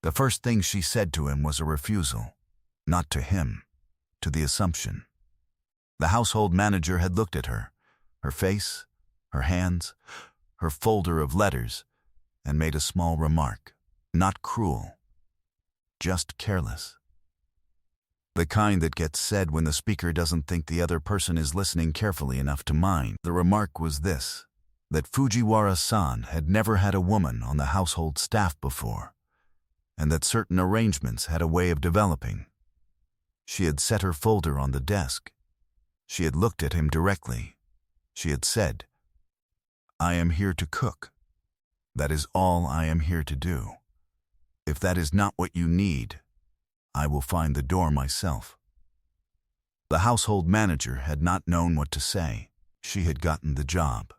The first thing she said to him was a refusal. Not to him, to the assumption. The household manager had looked at her face, her hands, her folder of letters, and made a small remark. Not cruel, just careless. The kind that gets said when the speaker doesn't think the other person is listening carefully enough to mind. The remark was this, that Fujiwara-san had never had a woman on the household staff before, and that certain arrangements had a way of developing. She had set her folder on the desk. She had looked at him directly. She had said, "I am here to cook. That is all I am here to do. If that is not what you need, I will find the door myself." The household manager had not known what to say. She had gotten the job.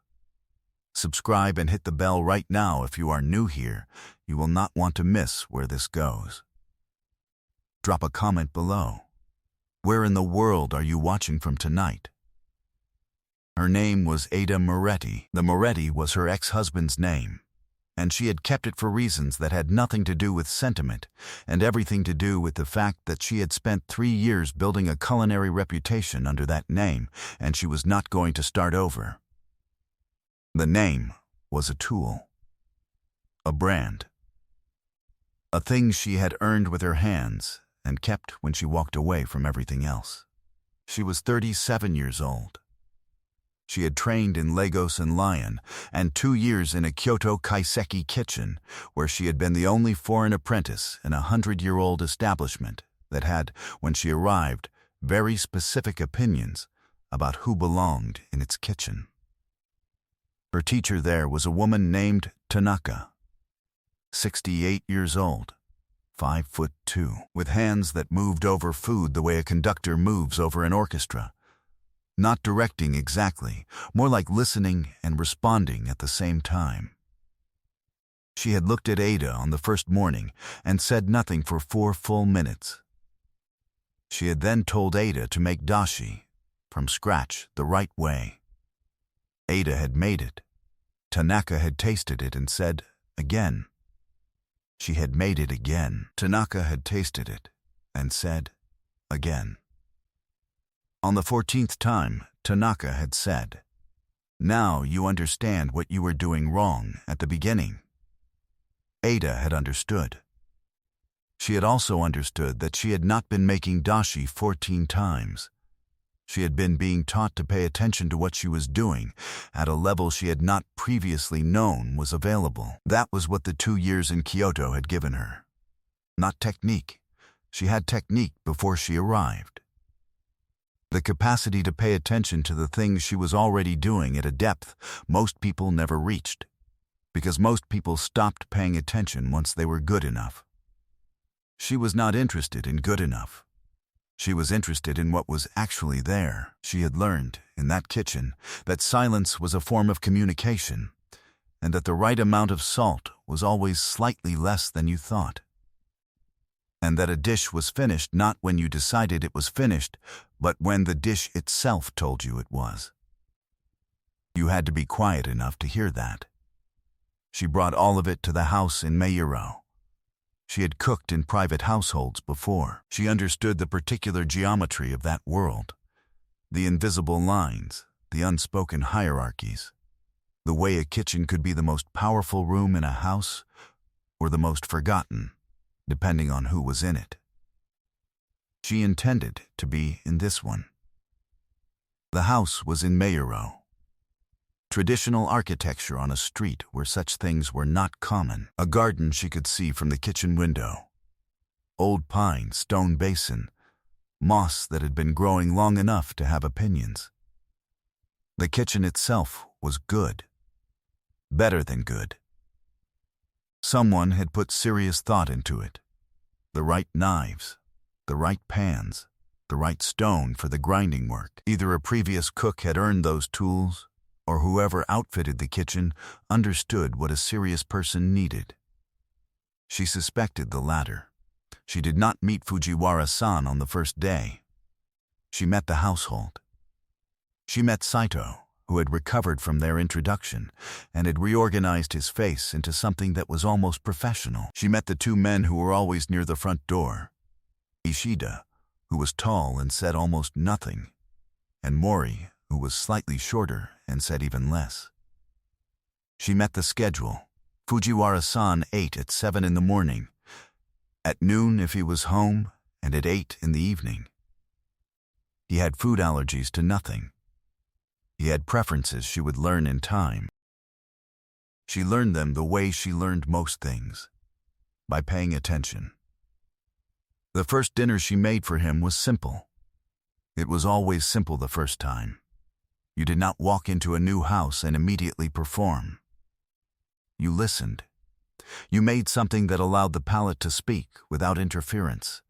Subscribe and hit the bell right now if you are new here. You will not want to miss where this goes. Drop a comment below. Where in the world are you watching from tonight? Her name was Ada Moretti. The Moretti was her ex-husband's name, and she had kept it for reasons that had nothing to do with sentiment and everything to do with the fact that she had spent 3 years building a culinary reputation under that name, and she was not going to start over. The name was a tool, a brand, a thing she had earned with her hands and kept when she walked away from everything else. She was 37 years old. She had trained in Lagos and Lyon and 2 years in a Kyoto kaiseki kitchen, where she had been the only foreign apprentice in a 100-year-old establishment that had, when she arrived, very specific opinions about who belonged in its kitchen. Her teacher there was a woman named Tanaka, 68 years old, 5'2", with hands that moved over food the way a conductor moves over an orchestra. Not directing exactly, more like listening and responding at the same time. She had looked at Ada on the first morning and said nothing for 4 full minutes. She had then told Ada to make dashi, from scratch, the right way. Ada had made it. Tanaka had tasted it and said, again. She had made it again. Tanaka had tasted it and said, again. On the 14th time, Tanaka had said, "Now you understand what you were doing wrong at the beginning." Ada had understood. She had also understood that she had not been making dashi 14 times. She had been being taught to pay attention to what she was doing at a level she had not previously known was available. That was what the 2 years in Kyoto had given her. Not technique. She had technique before she arrived. The capacity to pay attention to the things she was already doing at a depth most people never reached, because most people stopped paying attention once they were good enough. She was not interested in good enough. She was interested in what was actually there. She had learned, in that kitchen, that silence was a form of communication, and that the right amount of salt was always slightly less than you thought. And that a dish was finished not when you decided it was finished, but when the dish itself told you it was. You had to be quiet enough to hear that. She brought all of it to the house in Mayuro. She had cooked in private households before. She understood the particular geometry of that world, the invisible lines, the unspoken hierarchies, the way a kitchen could be the most powerful room in a house or the most forgotten, depending on who was in it. She intended to be in this one. The house was in Mayuro. Traditional architecture on a street where such things were not common. A garden she could see from the kitchen window. Old pine, stone basin, moss that had been growing long enough to have opinions. The kitchen itself was good. Better than good. Someone had put serious thought into it. The right knives, the right pans, the right stone for the grinding work. Either a previous cook had earned those tools, or whoever outfitted the kitchen understood what a serious person needed. She suspected the latter. She did not meet Fujiwara-san on the first day. She met the household. She met Saito, who had recovered from their introduction and had reorganized his face into something that was almost professional. She met the two men who were always near the front door, Ishida, who was tall and said almost nothing, and Mori, who was slightly shorter and said even less. She met the schedule. Fujiwara-san ate at 7 in the morning, at noon if he was home, and at 8 in the evening. He had food allergies to nothing. He had preferences she would learn in time. She learned them the way she learned most things, by paying attention. The first dinner she made for him was simple. It was always simple the first time. You did not walk into a new house and immediately perform. You listened. You made something that allowed the palate to speak without interference.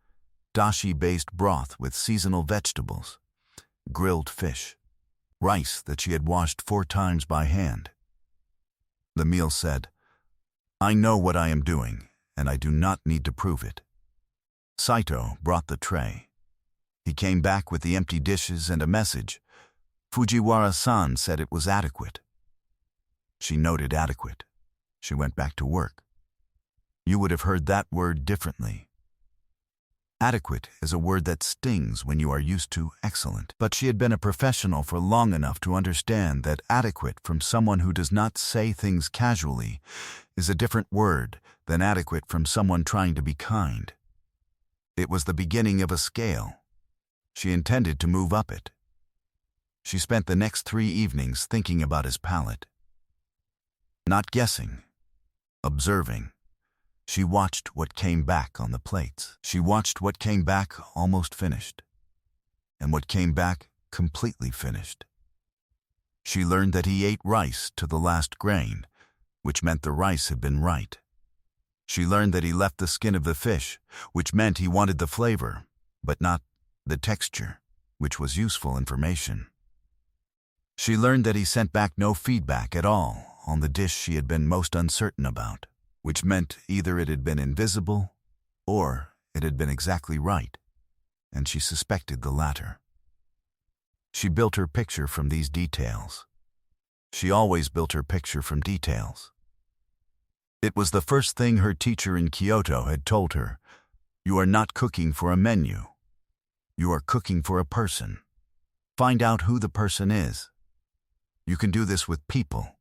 Dashi-based broth with seasonal vegetables, grilled fish, rice that she had washed 4 times by hand. The meal said, "I know what I am doing, and I do not need to prove it." Saito brought the tray. He came back with the empty dishes and a message. Fujiwara-san said it was adequate. She noted adequate. She went back to work. You would have heard that word differently. Adequate is a word that stings when you are used to excellent. But she had been a professional for long enough to understand that adequate from someone who does not say things casually is a different word than adequate from someone trying to be kind. It was the beginning of a scale. She intended to move up it. She spent the next 3 evenings thinking about his palate. Not guessing, observing. She watched what came back on the plates. She watched what came back almost finished, and what came back completely finished. She learned that he ate rice to the last grain, which meant the rice had been right. She learned that he left the skin of the fish, which meant he wanted the flavor, but not the texture, which was useful information. She learned that he sent back no feedback at all on the dish she had been most uncertain about, which meant either it had been invisible or it had been exactly right, and she suspected the latter. She built her picture from these details. She always built her picture from details. It was the first thing her teacher in Kyoto had told her. You are not cooking for a menu. You are cooking for a person. Find out who the person is. You can do this with people,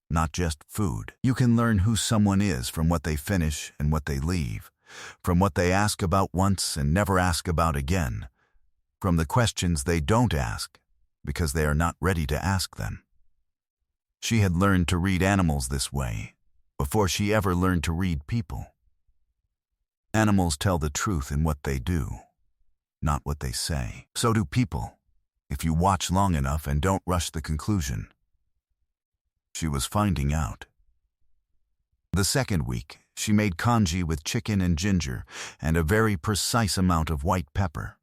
not just food. You can learn who someone is from what they finish and what they leave, from what they ask about once and never ask about again, from the questions they don't ask because they are not ready to ask them. She had learned to read animals this way before she ever learned to read people. Animals tell the truth in what they do, not what they say. So do people, if you watch long enough and don't rush the conclusion. She was finding out. The second week, she made congee with chicken and ginger and a very precise amount of white pepper.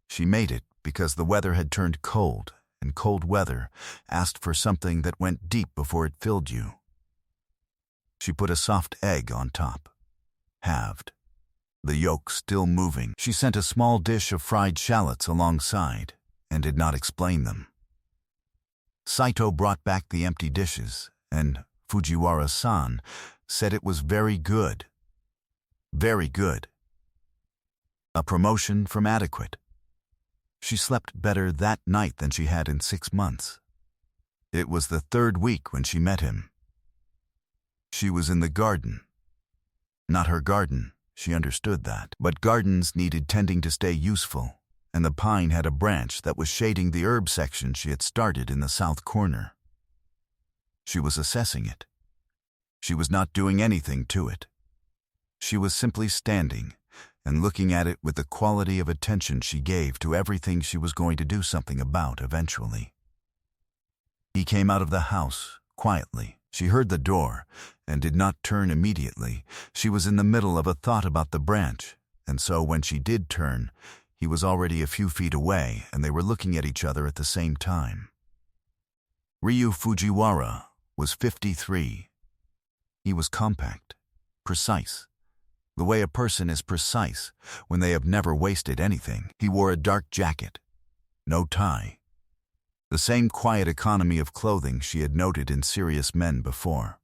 She made it because the weather had turned cold, and cold weather asked for something that went deep before it filled you. She put a soft egg on top, halved, the yolk still moving. She sent a small dish of fried shallots alongside and did not explain them. Saito brought back the empty dishes, and Fujiwara-san said it was very good. Very good. A promotion from adequate. She slept better that night than she had in 6 months. It was the 3rd week when she met him. She was in the garden. Not her garden, she understood that. But gardens needed tending to stay useful, and the pine had a branch that was shading the herb section she had started in the south corner. She was assessing it. She was not doing anything to it. She was simply standing and looking at it with the quality of attention she gave to everything she was going to do something about eventually. He came out of the house quietly. She heard the door and did not turn immediately. She was in the middle of a thought about the branch, and so when she did turn, he was already a few feet away and they were looking at each other at the same time. Ryu Fujiwara was 53. He was compact, precise, the way a person is precise when they have never wasted anything. He wore a dark jacket, no tie. The same quiet economy of clothing she had noted in serious men before.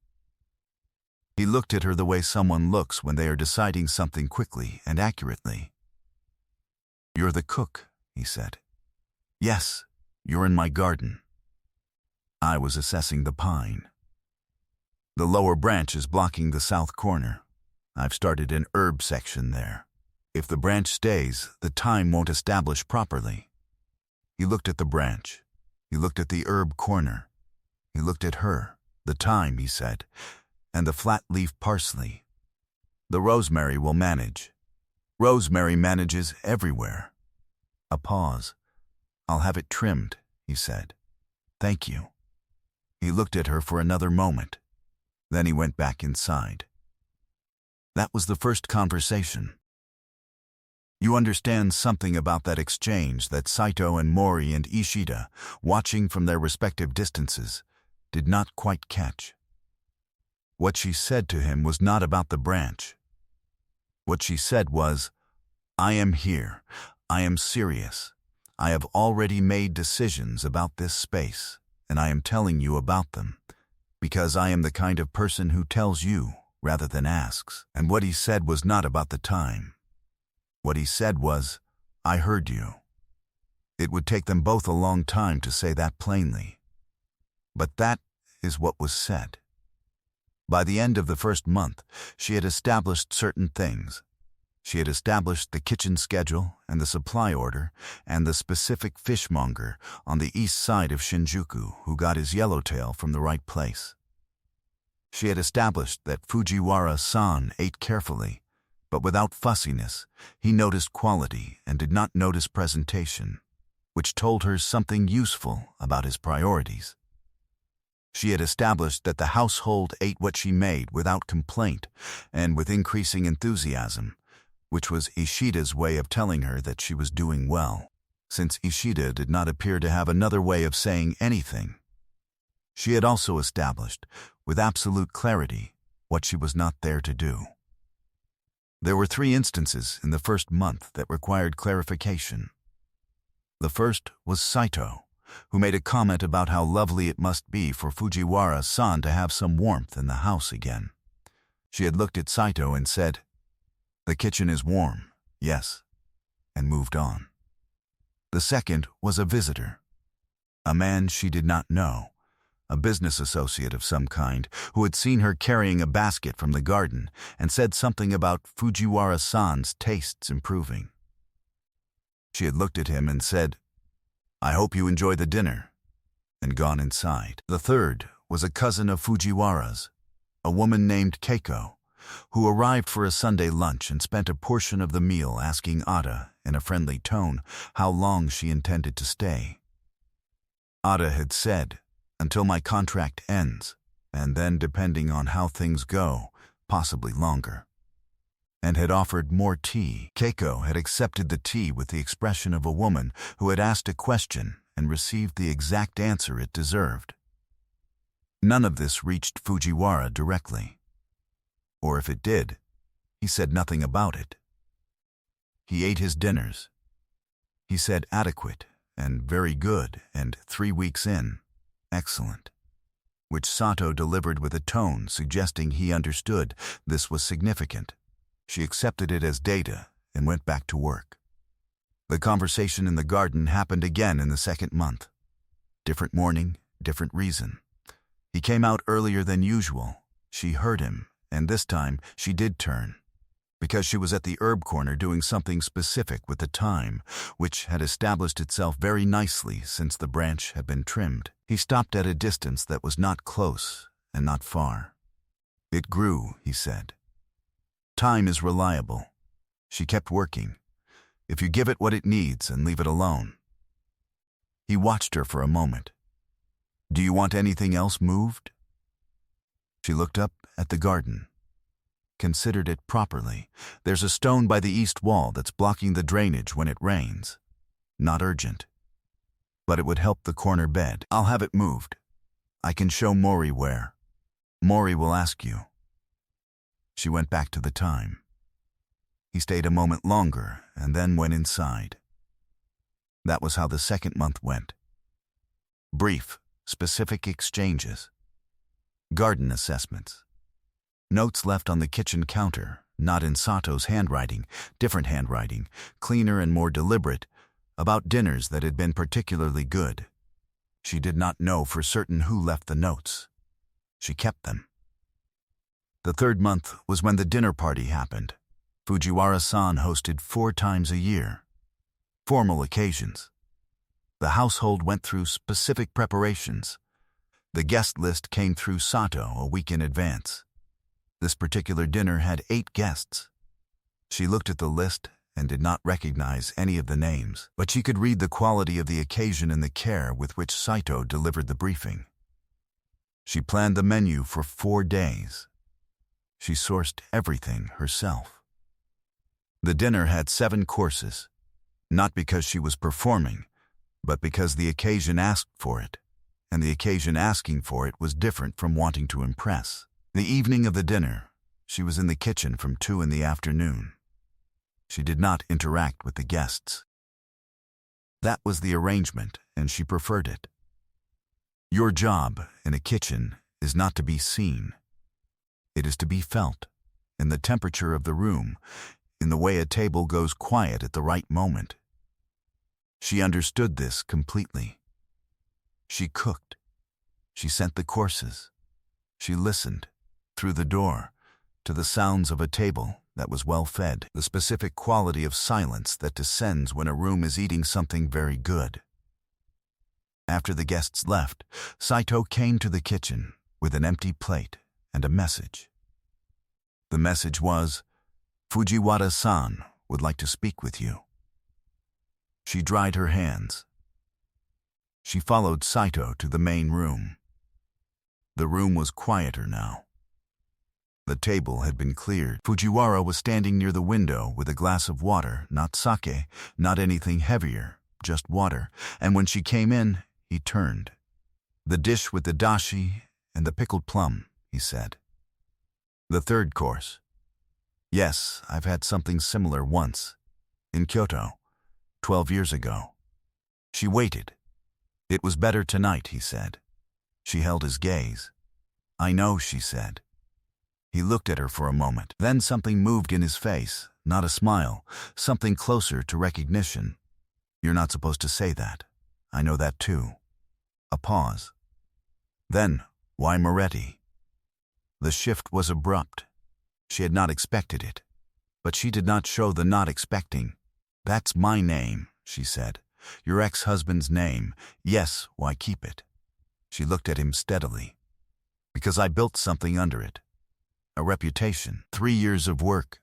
He looked at her the way someone looks when they are deciding something quickly and accurately. "You're the cook," he said. "Yes, you're in my garden." "I was assessing the pine. The lower branch is blocking the south corner. I've started an herb section there. If the branch stays, the thyme won't establish properly." He looked at the branch. He looked at the herb corner. He looked at her, the thyme, he said, and the flat-leaf parsley. "The rosemary will manage. Rosemary manages everywhere." A pause. "I'll have it trimmed," he said. "Thank you." He looked at her for another moment. Then he went back inside. That was the first conversation. You understand something about that exchange that Saito and Mori and Ishida, watching from their respective distances, did not quite catch. What she said to him was not about the branch. What she said was, "I am here. I am serious. I have already made decisions about this space, and I am telling you about them, because I am the kind of person who tells you rather than asks." And what he said was not about the time. What he said was, "I heard you." It would take them both a long time to say that plainly. But that is what was said. By the end of the first month, she had established certain things. She had established the kitchen schedule and the supply order and the specific fishmonger on the east side of Shinjuku who got his yellowtail from the right place. She had established that Fujiwara-san ate carefully, but without fussiness. He noticed quality and did not notice presentation, which told her something useful about his priorities. She had established that the household ate what she made without complaint and with increasing enthusiasm, which was Ishida's way of telling her that she was doing well, since Ishida did not appear to have another way of saying anything. She had also established, with absolute clarity, what she was not there to do. There were 3 instances in the first month that required clarification. The first was Saito, who made a comment about how lovely it must be for Fujiwara-san to have some warmth in the house again. She had looked at Saito and said, "The kitchen is warm, yes," and moved on. The second was a visitor, a man she did not know, a business associate of some kind, who had seen her carrying a basket from the garden and said something about Fujiwara-san's tastes improving. She had looked at him and said, "I hope you enjoy the dinner," and gone inside. The third was a cousin of Fujiwara's, a woman named Keiko, who arrived for a Sunday lunch and spent a portion of the meal asking Ada, in a friendly tone, how long she intended to stay. Ada had said, "Until my contract ends, and then, depending on how things go, possibly longer," and had offered more tea. Keiko had accepted the tea with the expression of a woman who had asked a question and received the exact answer it deserved. None of this reached Fujiwara directly. Or if it did, he said nothing about it. He ate his dinners. He said adequate and very good and 3 weeks in, excellent, which Sato delivered with a tone suggesting he understood this was significant. She accepted it as data and went back to work. The conversation in the garden happened again in the second month. Different morning, different reason. He came out earlier than usual. She heard him, and this time she did turn, because she was at the herb corner doing something specific with the thyme, which had established itself very nicely since the branch had been trimmed. He stopped at a distance that was not close and not far. "It grew," he said. "Time is reliable." She kept working. "If you give it what it needs and leave it alone." He watched her for a moment. "Do you want anything else moved?" She looked up at the garden, considered it properly. "There's a stone by the east wall that's blocking the drainage when it rains. Not urgent. But it would help the corner bed. I'll have it moved. I can show Mori where. Mori will ask you." She went back to the thyme. He stayed a moment longer and then went inside. That was how the second month went. Brief, specific exchanges. Garden assessments. Notes left on the kitchen counter, not in Sato's handwriting, different handwriting, cleaner and more deliberate, about dinners that had been particularly good. She did not know for certain who left the notes. She kept them. The third month was when the dinner party happened. Fujiwara-san hosted 4 times a year. Formal occasions. The household went through specific preparations. The guest list came through Sato a week in advance. This particular dinner had 8 guests. She looked at the list and did not recognize any of the names, but she could read the quality of the occasion and the care with which Saito delivered the briefing. She planned the menu for 4 days. She sourced everything herself. The dinner had 7 courses, not because she was performing, but because the occasion asked for it, and the occasion asking for it was different from wanting to impress. The evening of the dinner, she was in the kitchen from 2 in the afternoon. She did not interact with the guests. That was the arrangement, and she preferred it. Your job in a kitchen is not to be seen. It is to be felt, in the temperature of the room, in the way a table goes quiet at the right moment. She understood this completely. She cooked. She sent the courses. She listened, through the door, to the sounds of a table that was well fed, the specific quality of silence that descends when a room is eating something very good. After the guests left, Saito came to the kitchen with an empty plate and a message. The message was, "Fujiwara-san would like to speak with you." She dried her hands. She followed Saito to the main room. The room was quieter now. The table had been cleared. Fujiwara was standing near the window with a glass of water, not sake, not anything heavier, just water, and when she came in, he turned. "The dish with the dashi and the pickled plum," he said. "The third course." "Yes, I've had something similar once. In Kyoto, 12 years ago." She waited. "It was better tonight," he said. She held his gaze. "I know," she said. He looked at her for a moment. Then something moved in his face, not a smile, something closer to recognition. "You're not supposed to say that. I know that too." A pause. Then, "Why Moretti?" The shift was abrupt. She had not expected it. But she did not show the not expecting. "That's my name," she said. "Your ex-husband's name. Yes, why keep it?" She looked at him steadily. "Because I built something under it. A reputation, 3 years of work.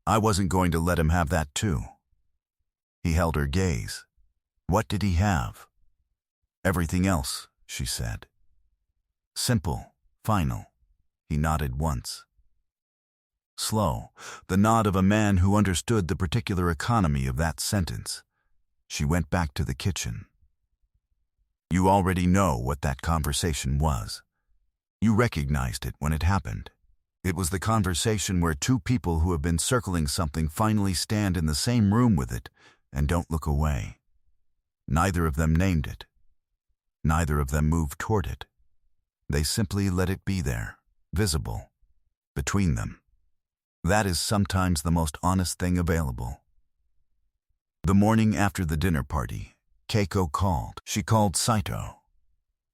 I wasn't going to let him have that too." He held her gaze. "What did he have?" "Everything else," she said. Simple, final. He nodded once. Slow, the nod of a man who understood the particular economy of that sentence. She went back to the kitchen. "You already know what that conversation was. You recognized it when it happened. It was the conversation where 2 people who have been circling something finally stand in the same room with it and don't look away. Neither of them named it. Neither of them moved toward it. They simply let it be there, visible, between them. That is sometimes the most honest thing available." The morning after the dinner party, Keiko called. She called Saito,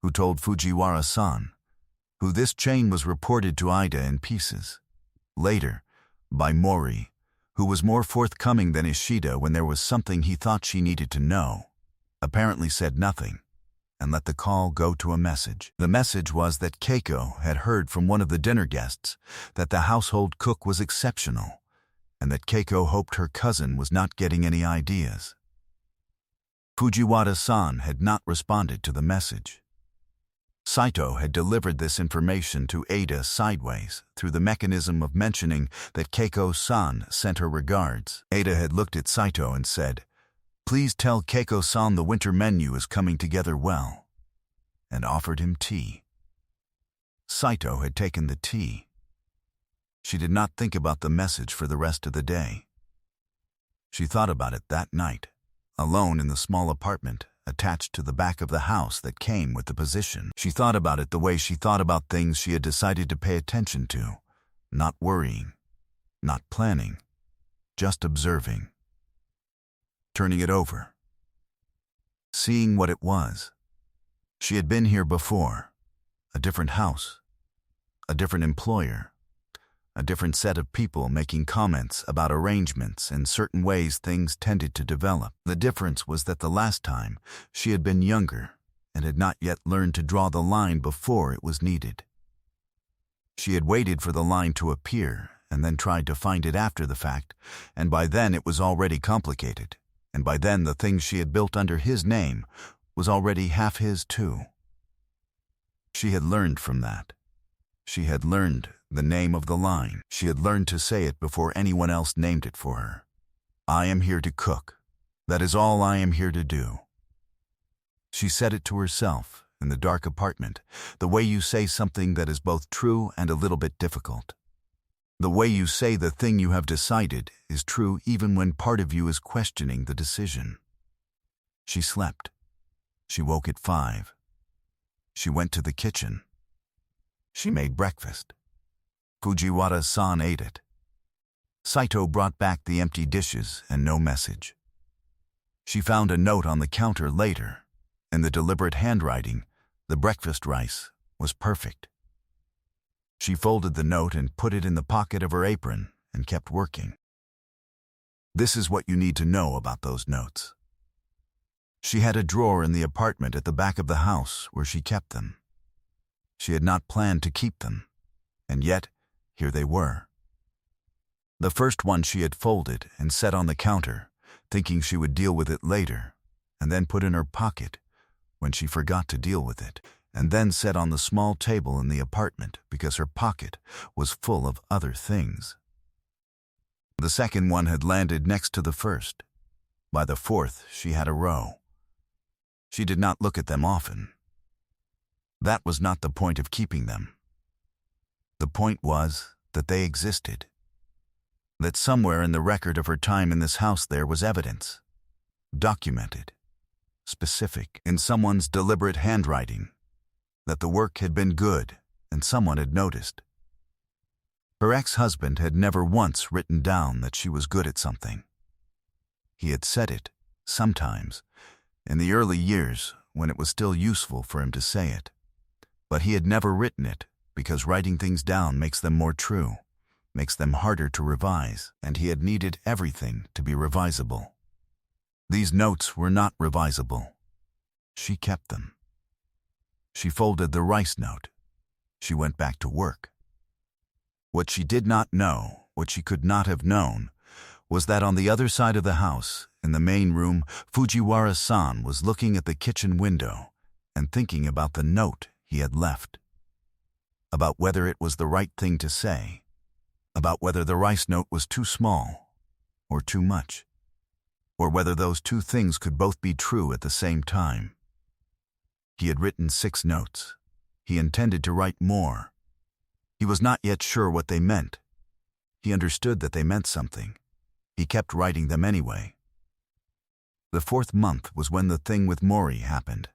who told Fujiwara-san, who this chain was reported to Ida in pieces. Later, by Mori, who was more forthcoming than Ishida when there was something he thought she needed to know, apparently said nothing, and let the call go to a message. The message was that Keiko had heard from one of the dinner guests that the household cook was exceptional, and that Keiko hoped her cousin was not getting any ideas. Fujiwara-san had not responded to the message. Saito had delivered this information to Ada sideways through the mechanism of mentioning that Keiko-san sent her regards. Ada had looked at Saito and said, "Please tell Keiko-san the winter menu is coming together well," and offered him tea. Saito had taken the tea. She did not think about the message for the rest of the day. She thought about it that night, alone in the small apartment attached to the back of the house that came with the position. She thought about it the way she thought about things she had decided to pay attention to, not worrying, not planning, just observing. Turning it over. Seeing what it was. She had been here before. A different house. A different employer. A different set of people making comments about arrangements and certain ways things tended to develop. The difference was that the last time she had been younger and had not yet learned to draw the line before it was needed. She had waited for the line to appear and then tried to find it after the fact, and by then it was already complicated, and by then the thing she had built under his name was already half his too. She had learned from that. She had learned the name of the line. She had learned to say it before anyone else named it for her. I am here to cook. That is all I am here to do. She said it to herself in the dark apartment, the way you say something that is both true and a little bit difficult. The way you say the thing you have decided is true even when part of you is questioning the decision. She slept. She woke at 5. She went to the kitchen. She made breakfast. Fujiwara-san ate it. Saito brought back the empty dishes and no message. She found a note on the counter later. In the deliberate handwriting, the breakfast rice was perfect. She folded the note and put it in the pocket of her apron and kept working. This is what you need to know about those notes. She had a drawer in the apartment at the back of the house where she kept them. She had not planned to keep them, and yet here they were. The first one she had folded and set on the counter, thinking she would deal with it later, and then put in her pocket when she forgot to deal with it, and then set on the small table in the apartment because her pocket was full of other things. The second one had landed next to the first. By the fourth, she had a row. She did not look at them often. That was not the point of keeping them. The point was that they existed. That somewhere in the record of her time in this house there was evidence. Documented. Specific. In someone's deliberate handwriting. That the work had been good and someone had noticed. Her ex-husband had never once written down that she was good at something. He had said it, sometimes, in the early years when it was still useful for him to say it. But he had never written it because writing things down makes them more true, makes them harder to revise, and he had needed everything to be revisable. These notes were not revisable. She kept them. She folded the rice note. She went back to work. What she did not know, what she could not have known, was that on the other side of the house, in the main room, Fujiwara-san was looking at the kitchen window and thinking about the note he had left. About whether it was the right thing to say, about whether the rice note was too small or too much, or whether those two things could both be true at the same time. He had written 6 notes. He intended to write more. He was not yet sure what they meant. He understood that they meant something. He kept writing them anyway. The 4th month was when the thing with Mori happened.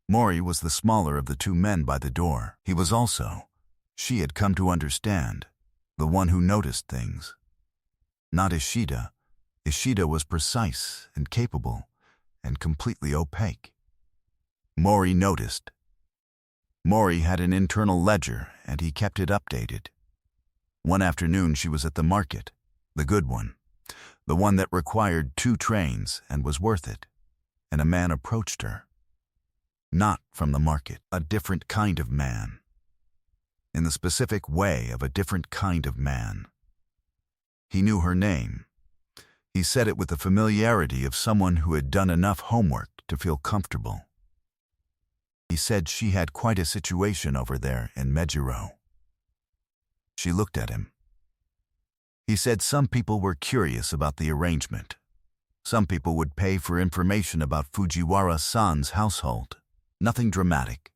Mori was the smaller of the 2 men by the door. He was also, she had come to understand, the one who noticed things. Not Ishida. Ishida was precise and capable and completely opaque. Mori noticed. Mori had an internal ledger and he kept it updated. One afternoon she was at the market, the good one, the one that required 2 trains and was worth it, and a man approached her. Not from the market, a different kind of man. In the specific way of a different kind of man. He knew her name. He said it with the familiarity of someone who had done enough homework to feel comfortable. He said she had quite a situation over there in Mejiro. She looked at him. He said some people were curious about the arrangement. Some people would pay for information about Fujiwara-san's household. Nothing dramatic.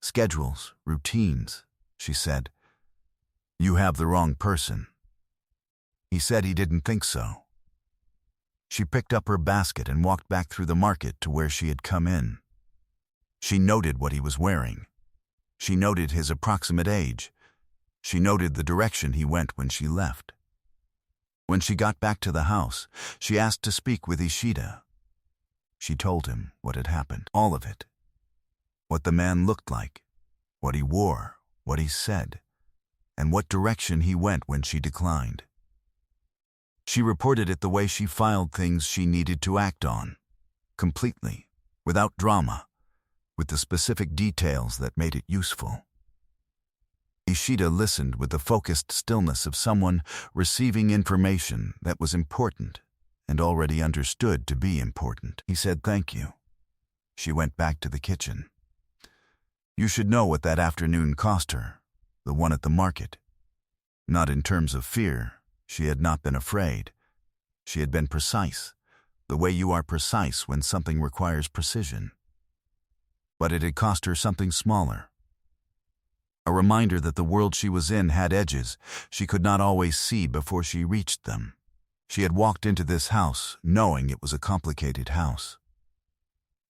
Schedules, routines, she said. You have the wrong person. He said he didn't think so. She picked up her basket and walked back through the market to where she had come in. She noted what he was wearing. She noted his approximate age. She noted the direction he went when she left. When she got back to the house, she asked to speak with Ishida. She told him what had happened, all of it. What the man looked like, what he wore, what he said, and what direction he went when she declined. She reported it the way she filed things she needed to act on, completely, without drama, with the specific details that made it useful. Ishida listened with the focused stillness of someone receiving information that was important and already understood to be important. He said, "Thank you." She went back to the kitchen. You should know what that afternoon cost her, the one at the market. Not in terms of fear. She had not been afraid. She had been precise, the way you are precise when something requires precision. But it had cost her something smaller. A reminder that the world she was in had edges she could not always see before she reached them. She had walked into this house knowing it was a complicated house.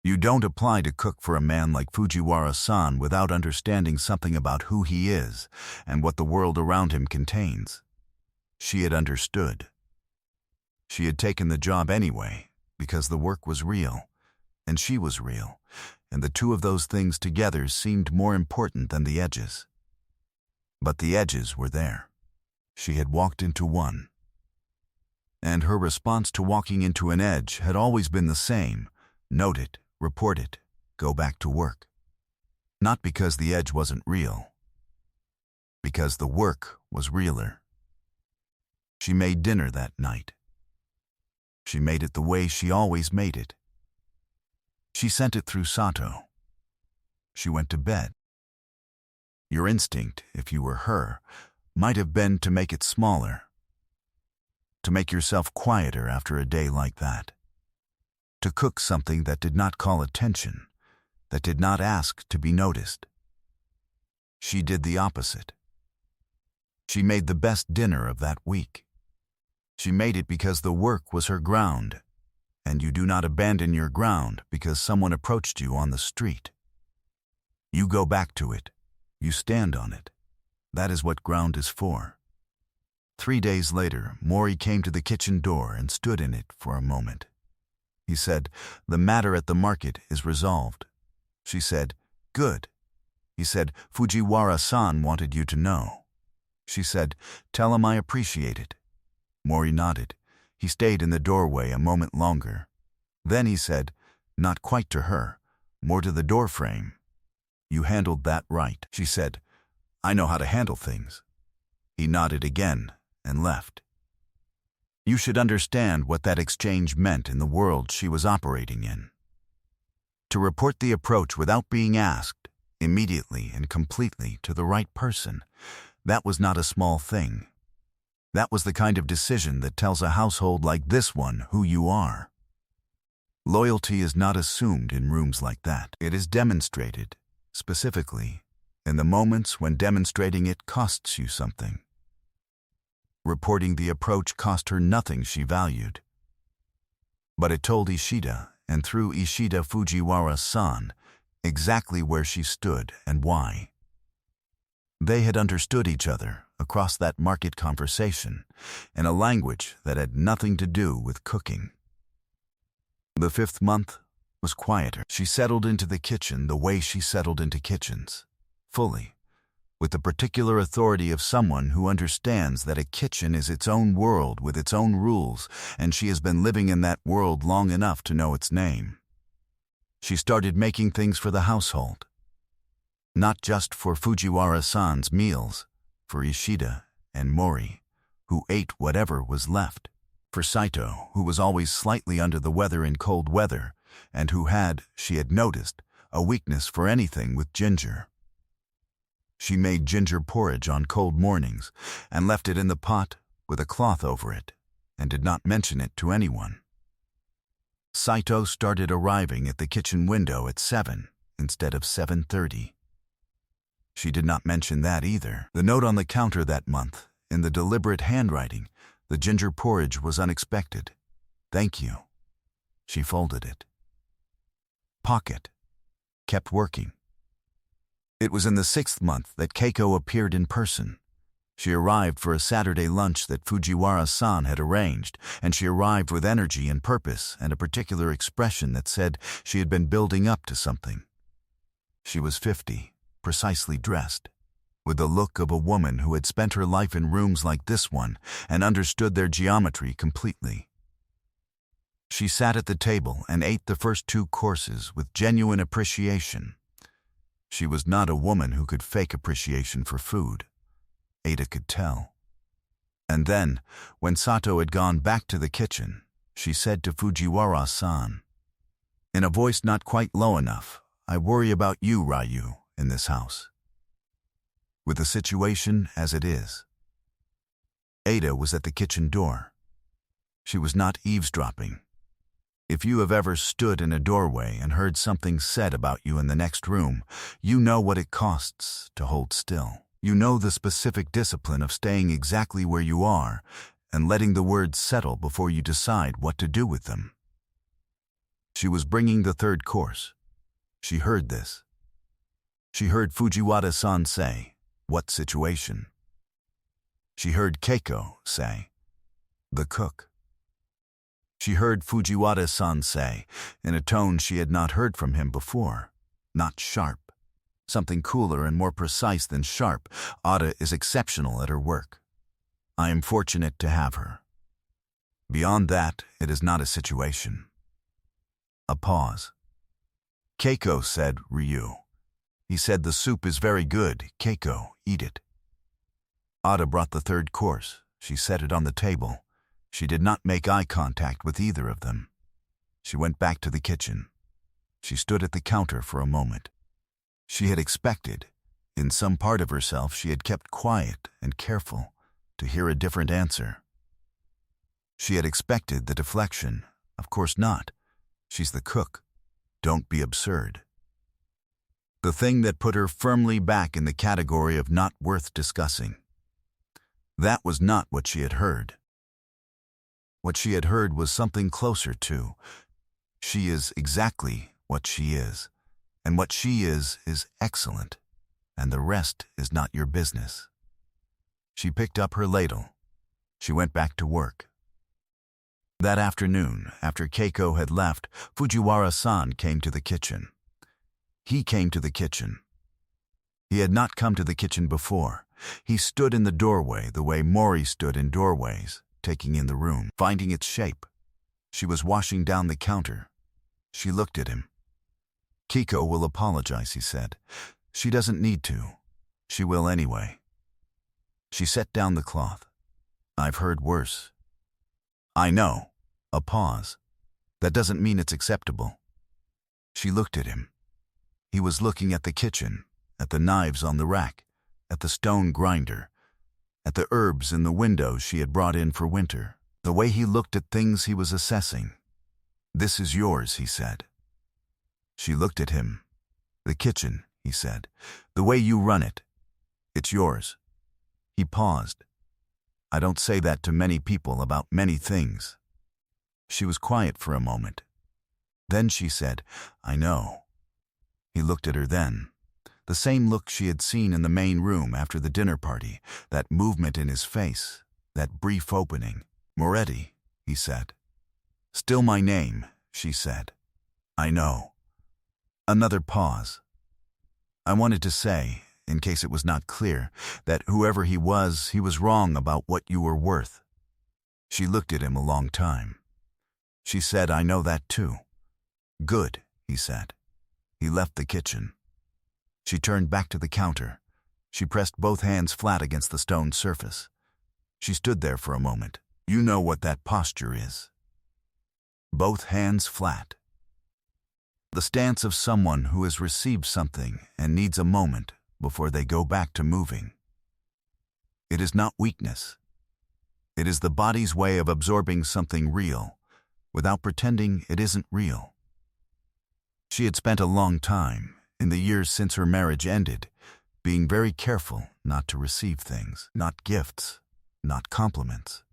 You don't apply to cook for a man like Fujiwara-san without understanding something about who he is and what the world around him contains. She had understood. She had taken the job anyway because the work was real, and she was real, and the two of those things together seemed more important than the edges. But the edges were there. She had walked into one. And her response to walking into an edge had always been the same: note it, report it, go back to work. Not because the edge wasn't real. Because the work was realer. She made dinner that night. She made it the way she always made it. She sent it through Sato. She went to bed. Your instinct, if you were her, might have been to make it smaller. To make yourself quieter after a day like that. To cook something that did not call attention, that did not ask to be noticed. She did the opposite. She made the best dinner of that week. She made it because the work was her ground, and you do not abandon your ground because someone approached you on the street. You go back to it. You stand on it. That is what ground is for. 3 days later, Mori came to the kitchen door and stood in it for a moment. He said, "The matter at the market is resolved." She said, "Good." He said, "Fujiwara-san wanted you to know." She said, "Tell him I appreciate it." Mori nodded. He stayed in the doorway a moment longer. Then he said, not quite to her, more to the doorframe, "You handled that right." She said, "I know how to handle things." He nodded again and left. You should understand what that exchange meant in the world she was operating in. To report the approach without being asked, immediately and completely to the right person, that was not a small thing. That was the kind of decision that tells a household like this one who you are. Loyalty is not assumed in rooms like that. It is demonstrated, specifically, in the moments when demonstrating it costs you something. Reporting the approach cost her nothing she valued. But it told Ishida, and through Ishida Fujiwara-san, exactly where she stood and why. They had understood each other across that market conversation in a language that had nothing to do with cooking. The 5th month was quieter. She settled into the kitchen the way she settled into kitchens, fully, with the particular authority of someone who understands that a kitchen is its own world with its own rules, and she has been living in that world long enough to know its name. She started making things for the household. Not just for Fujiwara-san's meals, for Ishida and Mori, who ate whatever was left, for Saito, who was always slightly under the weather in cold weather, and who had, she had noticed, a weakness for anything with ginger. She made ginger porridge on cold mornings and left it in the pot with a cloth over it, and did not mention it to anyone. Saito started arriving at the kitchen window at 7 instead of 7:30. She did not mention that either. The note on the counter that month, in the deliberate handwriting, the ginger porridge was unexpected. Thank you. She folded it. Pocket. Kept working. It was in the 6th month that Keiko appeared in person. She arrived for a Saturday lunch that Fujiwara-san had arranged, and she arrived with energy and purpose and a particular expression that said she had been building up to something. She was 50, precisely dressed, with the look of a woman who had spent her life in rooms like this one and understood their geometry completely. She sat at the table and ate the first 2 courses with genuine appreciation. She was not a woman who could fake appreciation for food. Ada could tell. And then, when Sato had gone back to the kitchen, she said to Fujiwara-san, in a voice not quite low enough, I worry about you, Ryu, in this house. With the situation as it is. Ada was at the kitchen door. She was not eavesdropping. If you have ever stood in a doorway and heard something said about you in the next room, you know what it costs to hold still. You know the specific discipline of staying exactly where you are and letting the words settle before you decide what to do with them. She was bringing the 3rd course. She heard this. She heard Fujiwara-san say, what situation? She heard Keiko say, the cook. She heard Fujiwara-san say, in a tone she had not heard from him before, not sharp. Something cooler and more precise than sharp. Ada is exceptional at her work. I am fortunate to have her. Beyond that, it is not a situation. A pause. Keiko said, Ryu. He said the soup is very good. Keiko, eat it. Ada brought the 3rd course. She set it on the table. She did not make eye contact with either of them. She went back to the kitchen. She stood at the counter for a moment. She had expected, in some part of herself she had kept quiet and careful, to hear a different answer. She had expected the deflection. Of course not. She's the cook. Don't be absurd. The thing that put her firmly back in the category of not worth discussing. That was not what she had heard. What she had heard was something closer to, she is exactly what she is. And what she is excellent, and the rest is not your business. She picked up her ladle. She went back to work. That afternoon, after Keiko had left, Fujiwara-san came to the kitchen. He came to the kitchen. He had not come to the kitchen before. He stood in the doorway the way Mori stood in doorways, taking in the room, finding its shape. She was washing down the counter. She looked at him. Keiko will apologize, he said. She doesn't need to. She will anyway. She set down the cloth. I've heard worse. I know. A pause. That doesn't mean it's acceptable. She looked at him. He was looking at the kitchen, at the knives on the rack, at the stone grinder, at the herbs in the window she had brought in for winter. The way he looked at things he was assessing. This is yours, he said. She looked at him. The kitchen, he said. The way you run it. It's yours. He paused. I don't say that to many people about many things. She was quiet for a moment. Then she said, I know. He looked at her then. The same look she had seen in the main room after the dinner party, that movement in his face, that brief opening. Moretti, he said. Still my name, she said. I know. Another pause. I wanted to say, in case it was not clear, that whoever he was wrong about what you were worth. She looked at him a long time. She said, I know that too. Good, he said. He left the kitchen. She turned back to the counter. She pressed both hands flat against the stone surface. She stood there for a moment. You know what that posture is. Both hands flat. The stance of someone who has received something and needs a moment before they go back to moving. It is not weakness. It is the body's way of absorbing something real without pretending it isn't real. She had spent a long time, in the years since her marriage ended, being very careful not to receive things, not gifts, not compliments,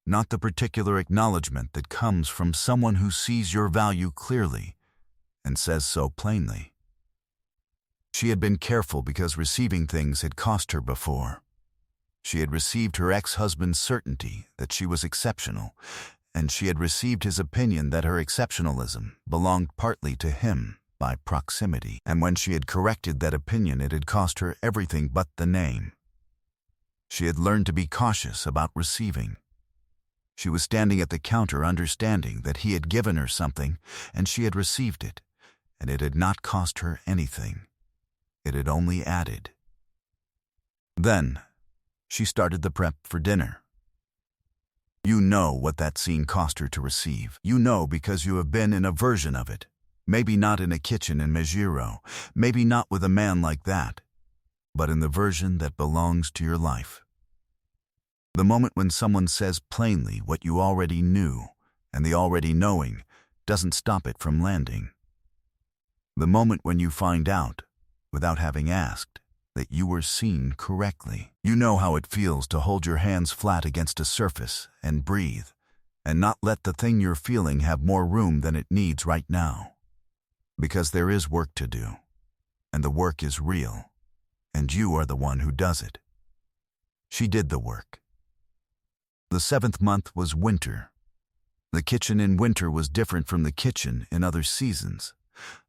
not the particular acknowledgement that comes from someone who sees your value clearly and says so plainly. She had been careful because receiving things had cost her before. She had received her ex-husband's certainty that she was exceptional, and she had received his opinion that her exceptionalism belonged partly to him by proximity. And when she had corrected that opinion, it had cost her everything but the name. She had learned to be cautious about receiving. She was standing at the counter understanding that he had given her something and she had received it, and it had not cost her anything. It had only added. Then, she started the prep for dinner. You know what that scene cost her to receive. You know because you have been in a version of it. Maybe not in a kitchen in Mejiro, maybe not with a man like that, but in the version that belongs to your life. The moment when someone says plainly what you already knew, and the already knowing doesn't stop it from landing. The moment when you find out, without having asked, that you were seen correctly. You know how it feels to hold your hands flat against a surface and breathe, and not let the thing you're feeling have more room than it needs right now. Because there is work to do, and the work is real, and you are the one who does it. She did the work. The 7th month was winter. The kitchen in winter was different from the kitchen in other seasons,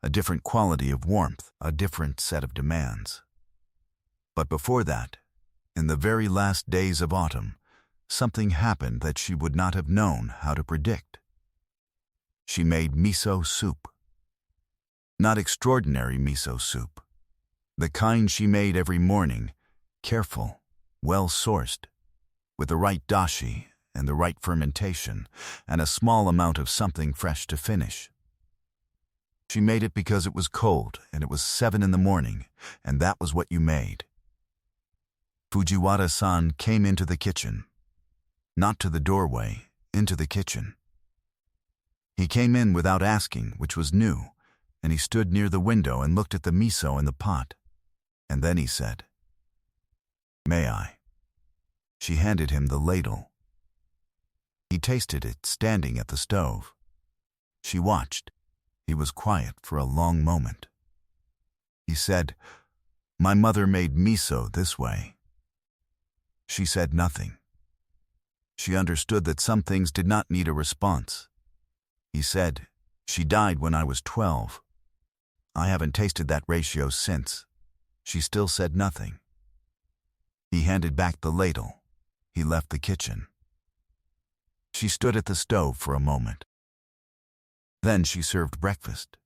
a different quality of warmth, a different set of demands. But before that, in the very last days of autumn, something happened that she would not have known how to predict. She made miso soup. Not extraordinary miso soup. The kind she made every morning, careful, well-sourced, with the right dashi and the right fermentation, and a small amount of something fresh to finish. She made it because it was cold and it was 7 in the morning, and that was what you made. Fujiwara-san came into the kitchen. Not to the doorway, into the kitchen. He came in without asking, which was new, and he stood near the window and looked at the miso in the pot. And then he said, "May I?" She handed him the ladle. He tasted it standing at the stove. She watched. He was quiet for a long moment. He said, "My mother made miso this way." She said nothing. She understood that some things did not need a response. He said, "She died when I was 12. I haven't tasted that ratio since." She still said nothing. He handed back the ladle. He left the kitchen. She stood at the stove for a moment. Then she served breakfast.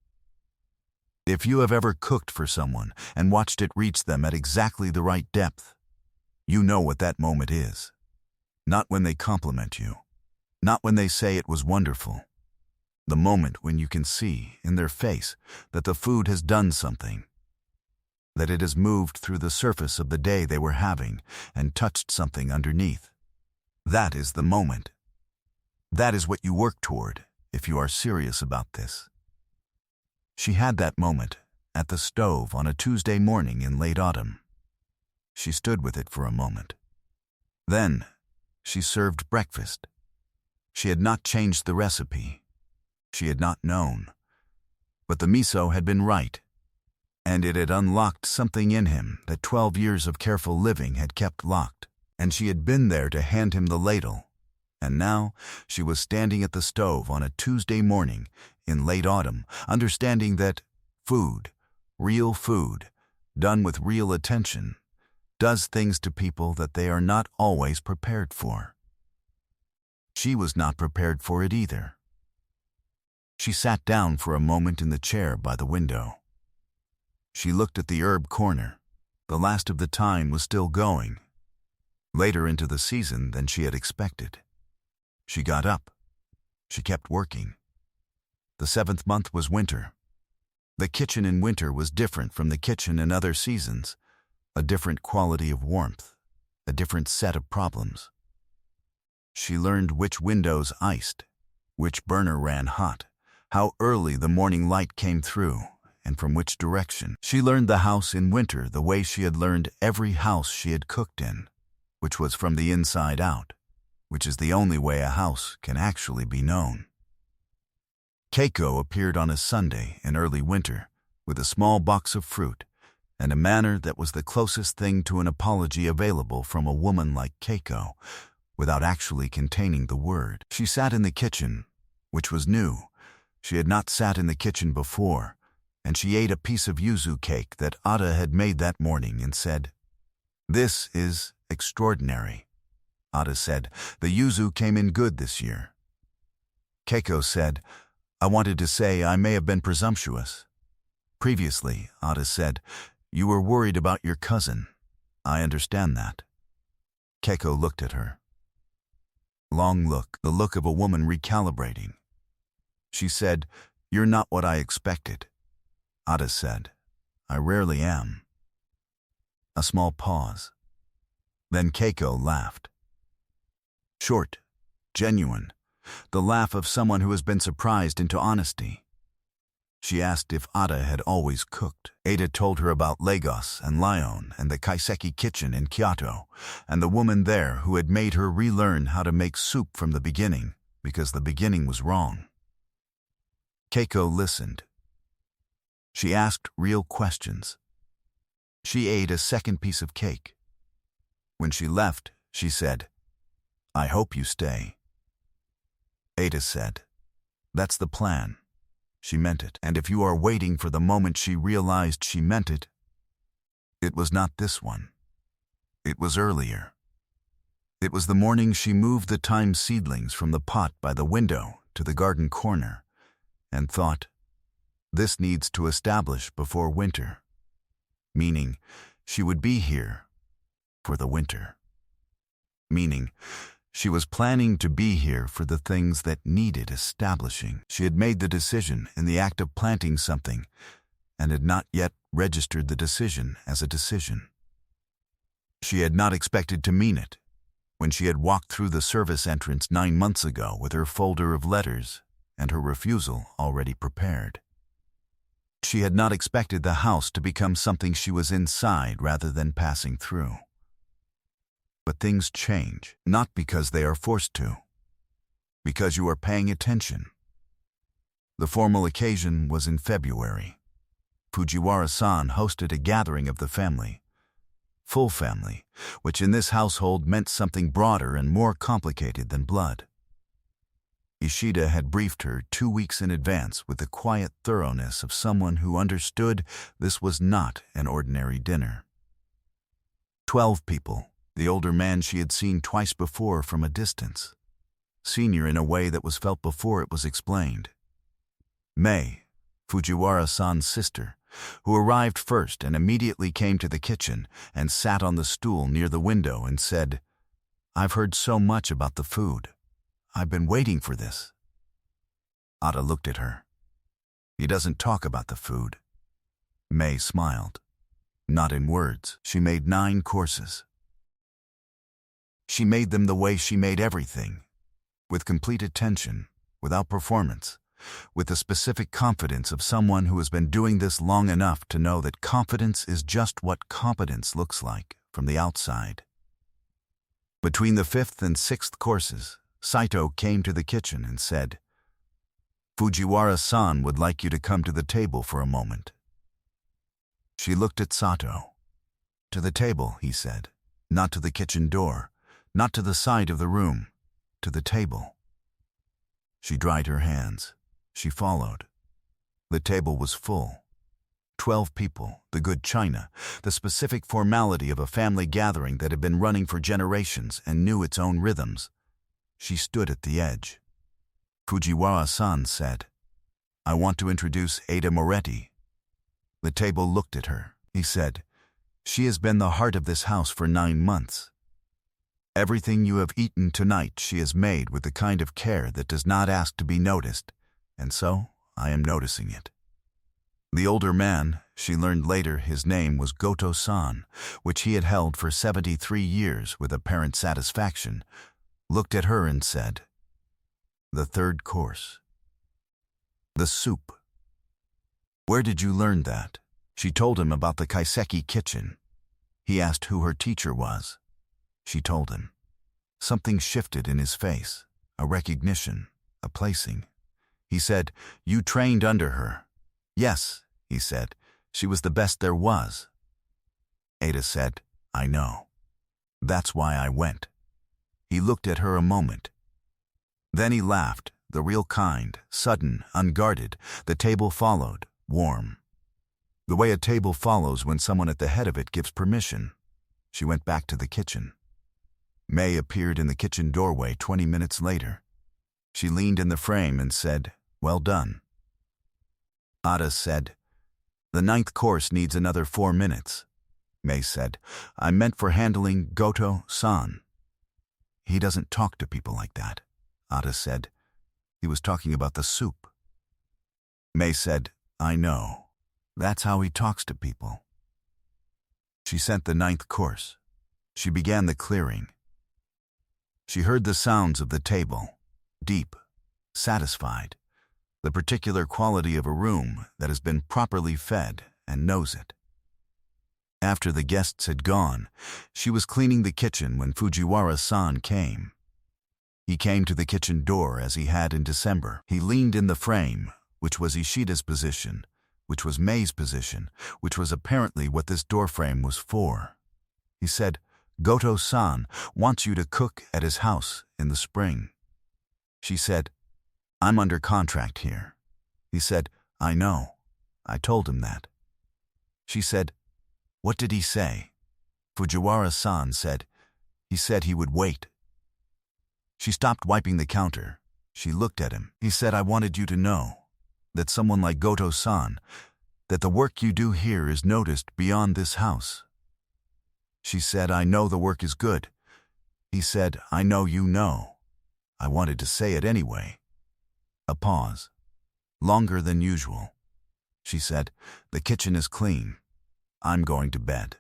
If you have ever cooked for someone and watched it reach them at exactly the right depth, you know what that moment is. Not when they compliment you. Not when they say it was wonderful. The moment when you can see in their face that the food has done something. That it has moved through the surface of the day they were having and touched something underneath. That is the moment. That is what you work toward if you are serious about this. She had that moment at the stove on a Tuesday morning in late autumn. She stood with it for a moment. Then, she served breakfast. She had not changed the recipe. She had not known. But the miso had been right, and it had unlocked something in him that 12 years of careful living had kept locked. And she had been there to hand him the ladle. And now she was standing at the stove on a Tuesday morning in late autumn, understanding that food, real food, done with real attention, does things to people that they are not always prepared for. She was not prepared for it either. She sat down for a moment in the chair by the window. She looked at the herb corner. The last of the thyme was still going, later into the season than she had expected. She got up. She kept working. The 7th month was winter. The kitchen in winter was different from the kitchen in other seasons, a different quality of warmth, a different set of problems. She learned which windows iced, which burner ran hot, how early the morning light came through, and from which direction. She learned the house in winter the way she had learned every house she had cooked in, which was from the inside out, which is the only way a house can actually be known. Keiko appeared on a Sunday in early winter with a small box of fruit and a manner that was the closest thing to an apology available from a woman like Keiko, without actually containing the word. She sat in the kitchen, which was new. She had not sat in the kitchen before, and she ate a piece of yuzu cake that Ada had made that morning and said, "This is extraordinary." Ada said, "The yuzu came in good this year." Keiko said, "I wanted to say I may have been presumptuous." Previously, Ada said, "You were worried about your cousin. I understand that." Keiko looked at her. Long look, the look of a woman recalibrating. She said, "You're not what I expected." Ada said, "I rarely am." A small pause. Then Keiko laughed. Short, genuine, the laugh of someone who has been surprised into honesty. She asked if Ada had always cooked. Ada told her about Lagos and Lyon and the kaiseki kitchen in Kyoto, and the woman there who had made her relearn how to make soup from the beginning because the beginning was wrong. Keiko listened. She asked real questions. She ate a second piece of cake. When she left, she said, "I hope you stay." Ada said, "That's the plan." She meant it, and if you are waiting for the moment she realized she meant it, it was not this one. It was earlier. It was the morning she moved the thyme seedlings from the pot by the window to the garden corner, and thought, "This needs to establish before winter," meaning she would be here for the winter. Meaning she was planning to be here for the things that needed establishing. She had made the decision in the act of planting something and had not yet registered the decision as a decision. She had not expected to mean it when she had walked through the service entrance 9 months ago with her folder of letters and her refusal already prepared. She had not expected the house to become something she was inside rather than passing through. But things change, not because they are forced to, because you are paying attention. The formal occasion was in February. Fujiwara-san hosted a gathering of the family, full family, which in this household meant something broader and more complicated than blood. Ishida had briefed her 2 weeks in advance with the quiet thoroughness of someone who understood this was not an ordinary dinner. 12 people. The older man she had seen twice before from a distance, senior in a way that was felt before it was explained. Mei, Fujiwara-san's sister, who arrived first and immediately came to the kitchen and sat on the stool near the window and said, "I've heard so much about the food. I've been waiting for this." Ada looked at her. "He doesn't talk about the food." Mei smiled. Not in words. She made 9 courses. She made them the way she made everything, with complete attention, without performance, with the specific confidence of someone who has been doing this long enough to know that confidence is just what competence looks like from the outside. Between the 5th and 6th courses, Saito came to the kitchen and said, "Fujiwara-san would like you to come to the table for a moment." She looked at Sato. "To the table," he said, "not to the kitchen door. Not to the side of the room, to the table." She dried her hands. She followed. The table was full. 12 people, the good china, the specific formality of a family gathering that had been running for generations and knew its own rhythms. She stood at the edge. Fujiwara-san said, "I want to introduce Ada Moretti." The table looked at her. He said, "She has been the heart of this house for 9 months. Everything you have eaten tonight she has made with the kind of care that does not ask to be noticed, and so I am noticing it." The older man, she learned later his name was Goto-san, which he had held for 73 years with apparent satisfaction, looked at her and said, "The 3rd course. The soup. Where did you learn that?" She told him about the kaiseki kitchen. He asked who her teacher was. She told him. Something shifted in his face, a recognition, a placing. He said, "You trained under her." "Yes," he said, "she was the best there was." Ada said, "I know. That's why I went." He looked at her a moment. Then he laughed, the real kind, sudden, unguarded. The table followed, warm. The way a table follows when someone at the head of it gives permission. She went back to the kitchen. May appeared in the kitchen doorway 20 minutes later. She leaned in the frame and said, "Well done." Ada said, "The 9th course needs another 4 minutes." May said, "I meant for handling Goto-san." "He doesn't talk to people like that," Ada said. "He was talking about the soup." May said, "I know. That's how he talks to people." She sent the 9th course. She began the clearing. She heard the sounds of the table, deep, satisfied, the particular quality of a room that has been properly fed and knows it. After the guests had gone, she was cleaning the kitchen when Fujiwara-san came. He came to the kitchen door as he had in December. He leaned in the frame, which was Ishida's position, which was May's position, which was apparently what this doorframe was for. He said, "Goto-san wants you to cook at his house in the spring." She said, "I'm under contract here." He said, "I know. I told him that." She said, "What did he say?" Fujiwara-san said, "He said he would wait." She stopped wiping the counter. She looked at him. He said, "I wanted you to know that someone like Goto-san, that the work you do here is noticed beyond this house." She said, "I know the work is good." He said, "I know you know. I wanted to say it anyway." A pause, longer than usual. She said, "The kitchen is clean. I'm going to bed."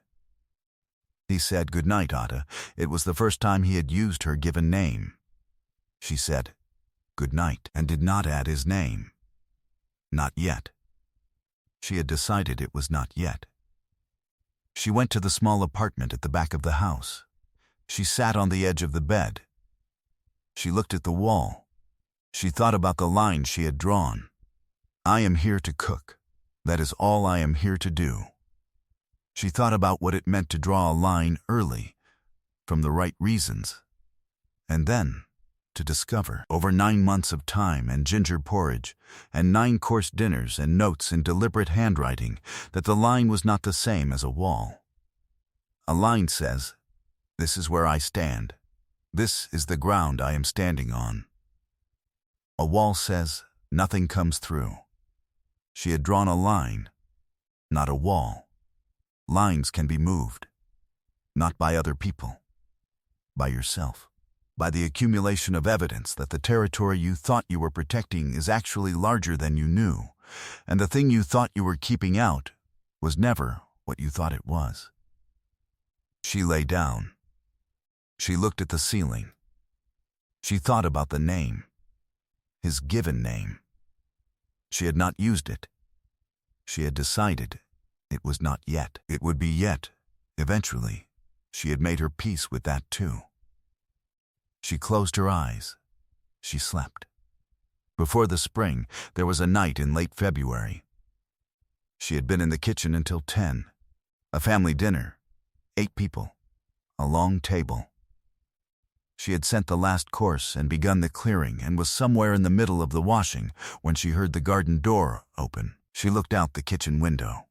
He said, "Good night, Ada." It was the first time he had used her given name. She said, "Good night," and did not add his name. Not yet. She had decided it was not yet. She went to the small apartment at the back of the house. She sat on the edge of the bed. She looked at the wall. She thought about the line she had drawn. "I am here to cook. That is all I am here to do." She thought about what it meant to draw a line early, from the right reasons, and then to discover, over 9 months of time and ginger porridge, and 9-course dinners and notes in deliberate handwriting, that the line was not the same as a wall. A line says, "This is where I stand. This is the ground I am standing on." A wall says, "Nothing comes through." She had drawn a line, not a wall. Lines can be moved, not by other people, by yourself, by the accumulation of evidence that the territory you thought you were protecting is actually larger than you knew, and the thing you thought you were keeping out was never what you thought it was. She lay down. She looked at the ceiling. She thought about the name, his given name. She had not used it. She had decided it was not yet. It would be yet, eventually. She had made her peace with that too. She closed her eyes. She slept. Before the spring, there was a night in late February. She had been in the kitchen until 10. A family dinner, 8 people, a long table. She had sent the last course and begun the clearing and was somewhere in the middle of the washing when she heard the garden door open. She looked out the kitchen window.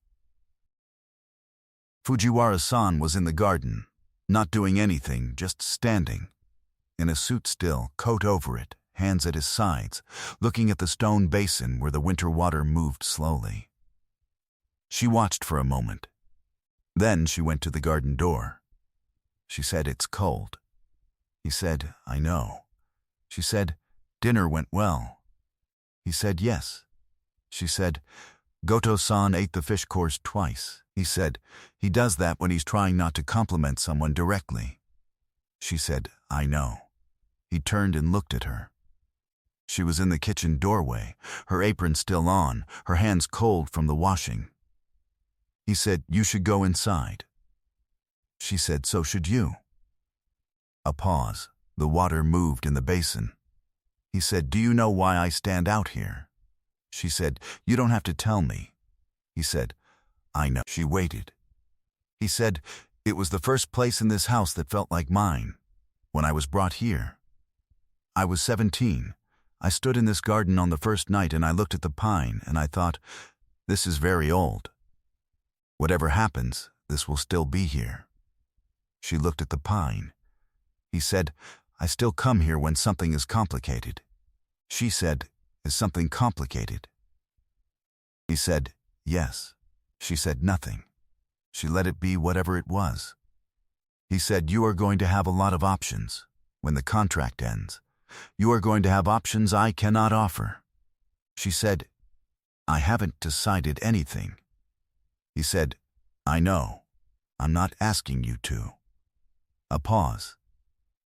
Fujiwara-san was in the garden, not doing anything, just standing. In a suit still, coat over it, hands at his sides, looking at the stone basin where the winter water moved slowly. She watched for a moment. Then she went to the garden door. She said, "It's cold." He said, "I know." She said, "Dinner went well." He said, "Yes." She said, "Goto-san ate the fish course twice." He said, "He does that when he's trying not to compliment someone directly." She said, "I know." He turned and looked at her. She was in the kitchen doorway, her apron still on, her hands cold from the washing. He said, "You should go inside." She said, "So should you." A pause, The water moved in the basin. He said, "Do you know why I stand out here?" She said, "You don't have to tell me." He said, "I know." She waited. He said, "It was the first place in this house that felt like mine. When I was brought here, I was 17. I stood in this garden on the first night and I looked at the pine and I thought, this is very old. Whatever happens, this will still be here." She looked at the pine. He said, "I still come here when something is complicated." She said, "Is something complicated?" He said, "Yes." She said nothing. She let it be whatever it was. He said, "You are going to have a lot of options when the contract ends. You are going to have options I cannot offer." She said, "I haven't decided anything." He said, "I know. I'm not asking you to." A pause.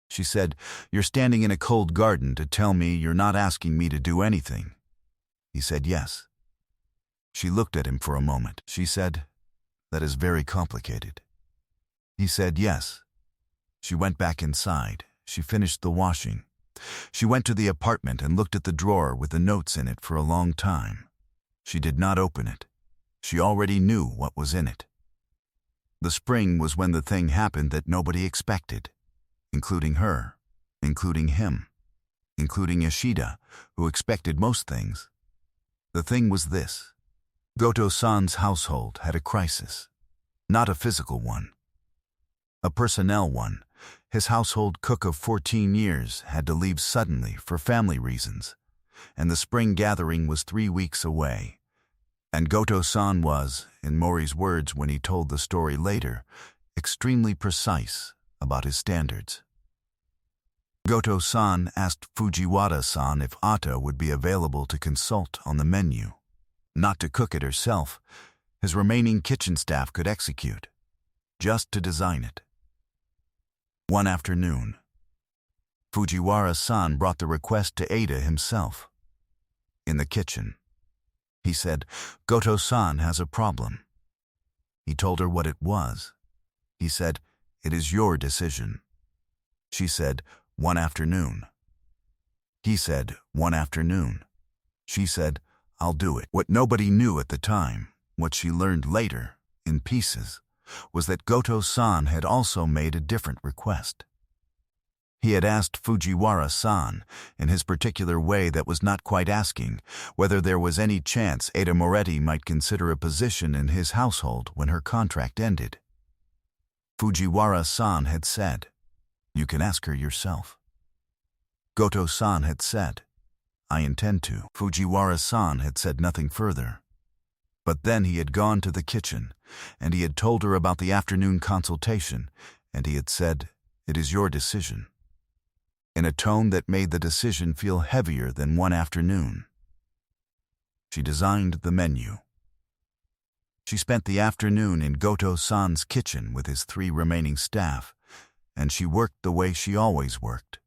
She said, "You're standing in a cold garden to tell me you're not asking me to do anything." He said, "Yes." She looked at him for a moment. She said, "That is very complicated." He said, "Yes." She went back inside. She finished the washing. She went to the apartment and looked at the drawer with the notes in it for a long time. She did not open it. She already knew what was in it. The spring was when the thing happened that nobody expected, including her, including him, including Ishida, who expected most things. The thing was this. Goto-san's household had a crisis. Not a physical one. A personnel one. His household cook of 14 years had to leave suddenly for family reasons, and the spring gathering was 3 weeks away. And Goto-san was, in Mori's words when he told the story later, extremely precise about his standards. Goto-san asked Fujiwara-san if Ata would be available to consult on the menu. Not to cook it herself. His remaining kitchen staff could execute. Just to design it. One afternoon, Fujiwara-san brought the request to Ada himself. In the kitchen, he said, "Goto-san has a problem." He told her what it was. He said, "It is your decision." She said, "One afternoon." He said, "One afternoon." She said, "I'll do it." What nobody knew at the time, what she learned later, in pieces, was that Goto-san had also made a different request. He had asked Fujiwara-san, in his particular way that was not quite asking, whether there was any chance Ada Moretti might consider a position in his household when her contract ended. Fujiwara-san had said, "You can ask her yourself." Goto-san had said, "I intend to." Fujiwara-san had said nothing further. But then he had gone to the kitchen, and he had told her about the afternoon consultation, and he had said, "It is your decision," in a tone that made the decision feel heavier than one afternoon. She designed the menu. She spent the afternoon in Goto-san's kitchen with his 3 remaining staff, and she worked the way she always worked.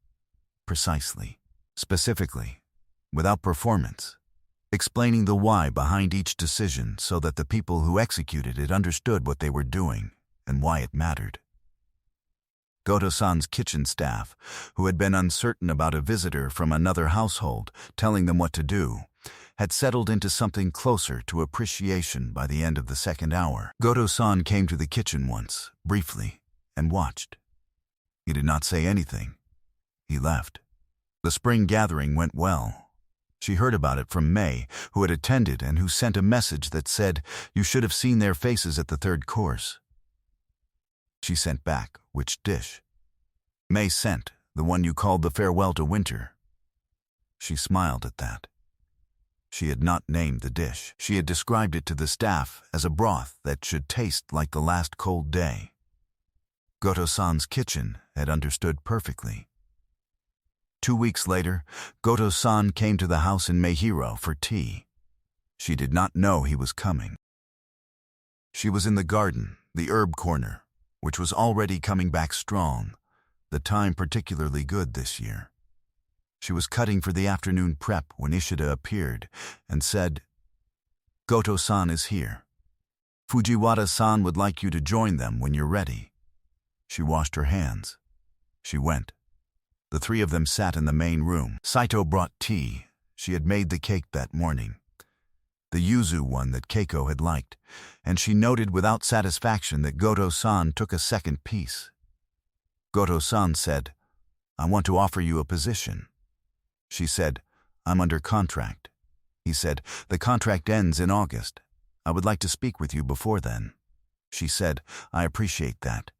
Precisely, specifically, without performance, explaining the why behind each decision so that the people who executed it understood what they were doing and why it mattered. Goto-san's kitchen staff, who had been uncertain about a visitor from another household telling them what to do, had settled into something closer to appreciation by the end of the second hour. Goto-san came to the kitchen once, briefly, and watched. He did not say anything. He left. The spring gathering went well. She heard about it from May, who had attended and who sent a message that said, "You should have seen their faces at the 3rd course." She sent back, "Which dish?" May sent, "The one you called the farewell to winter." She smiled at that. She had not named the dish. She had described it to the staff as a broth that should taste like the last cold day. Goto-san's kitchen had understood perfectly. 2 weeks later, Goto-san came to the house in Meihiro for tea. She did not know he was coming. She was in the garden, the herb corner, which was already coming back strong, the time particularly good this year. She was cutting for the afternoon prep when Ishida appeared and said, "Goto-san is here. Fujiwara-san would like you to join them when you're ready." She washed her hands. She went. The three of them sat in the main room. Saito brought tea. She had made the cake that morning, the yuzu one that Keiko had liked, and she noted without satisfaction that Goto-san took a second piece. Goto-san said, "I want to offer you a position." She said, "I'm under contract." He said, "The contract ends in August. I would like to speak with you before then." She said, "I appreciate that."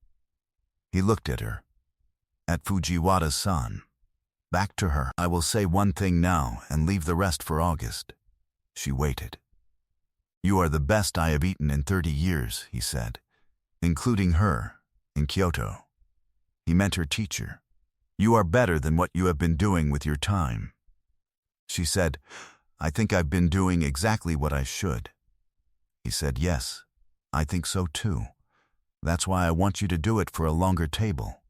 He looked at her, at Fujiwara-san. Back to her. "I will say one thing now and leave the rest for August." She waited. "You are the best I have eaten in 30 years, he said, "including her, in Kyoto." He meant her teacher. "You are better than what you have been doing with your time." She said, "I think I've been doing exactly what I should." He said, "Yes, I think so too. That's why I want you to do it for a longer table."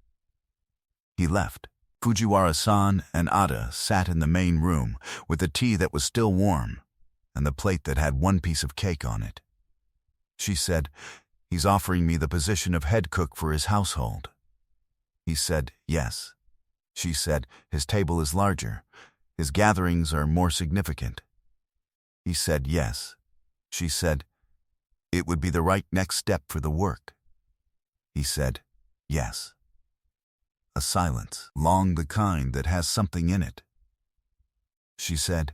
He left. Fujiwara-san and Ada sat in the main room with the tea that was still warm and the plate that had one piece of cake on it. She said, "He's offering me the position of head cook for his household." He said, "Yes." She said, "His table is larger. His gatherings are more significant." He said, "Yes." She said, "It would be the right next step for the work." He said, "Yes." A silence, long, the kind that has something in it. She said,